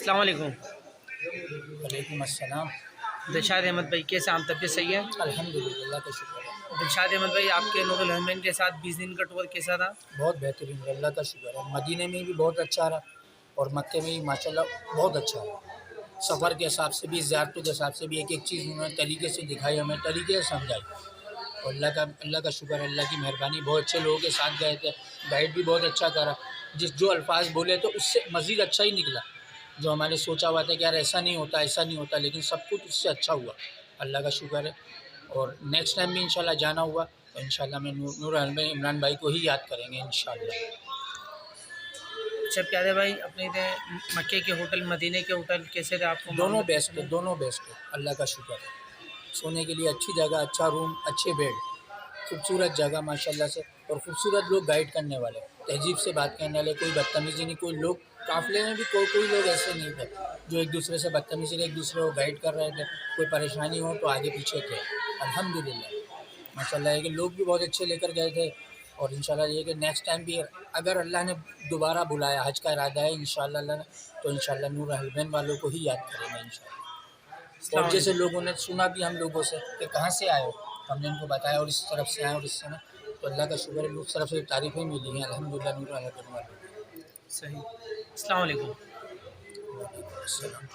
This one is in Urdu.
السلام علیکم وعلیکم السلام۔ دلشاد احمد بھائی، کیسے آپ؟ طبیعت صحیح ہے؟ الحمدللہ، اللہ کا شکر ہے۔ دلشاد احمد بھائی، آپ کے نور الحرمین کے ساتھ 20 دن کا ٹور کیسا تھا؟ بہت بہترین، اللہ کا شکر ہے۔ مدینے میں بھی بہت اچھا رہا اور مکے میں بھی ماشاءاللہ بہت اچھا رہا۔ سفر کے حساب سے بھی، زیارتوں کے حساب سے بھی ایک ایک چیز انہوں نے طریقے سے دکھائی، ہمیں طریقے سے سمجھائی، اور اللہ کا شکر ہے، اللہ کی مہربانی۔ بہت اچھے لوگوں کے ساتھ گئے تھے، گائیڈ بھی بہت اچھا کرا، جو الفاظ بولے تو اس سے مزید اچھا ہی نکلا، جو ہمارے سوچا ہوا تھا کہ یار ایسا نہیں ہوتا، ایسا نہیں ہوتا، لیکن سب کچھ اس سے اچھا ہوا، اللہ کا شکر ہے۔ اور نیکسٹ ٹائم بھی انشاءاللہ جانا ہوا تو انشاءاللہ میں نور الحرمین عمران بھائی کو ہی یاد کریں گے انشاءاللہ۔ اچھا پیارے بھائی، اپنے مکے کے ہوٹل، مدینے کے ہوٹل کیسے تھے؟ آپ کو دونوں بیسٹ ہے، دونوں بیسٹ ہے، اللہ کا شکر ہے۔ سونے کے لیے اچھی جگہ، اچھا روم، اچھے بیڈ، خوبصورت جگہ ماشاءاللہ سے، اور خوبصورت لوگ گائیڈ کرنے والے، تہذیب سے بات کرنے والے، کوئی بدتمیزی نہیں، کوئی لوگ قافلے میں بھی کوئی لوگ ایسے نہیں تھے جو ایک دوسرے سے بدتمیزی سے ایک دوسرے کو گائیڈ کر رہے تھے، کوئی پریشانی ہو تو آگے پیچھے تھے، الحمدللہ ماشاءاللہ ہے کہ لوگ بھی بہت اچھے لے کر گئے تھے۔ اور انشاءاللہ یہ کہ نیکسٹ ٹائم بھی اگر اللہ نے دوبارہ بلایا، حج کا ارادہ ہے انشاءاللہ اللہ نے، تو انشاءاللہ نور الحرمین والوں کو ہی یاد کریں گے انشاءاللہ۔ اور جیسے لوگوں نے سنا بھی ہم لوگوں سے کہ کہاں سے آئے ہو، ہم نے ان کو بتایا اور اس طرف سے آئے اور اس سے نا، تو اللہ کا شکر ہے، اس طرف سے تعریفیں ملی ہیں الحمدللہ نور الحرمین والوں کو۔ صحیح۔ السلام علیکم۔ وعلیکم السلام۔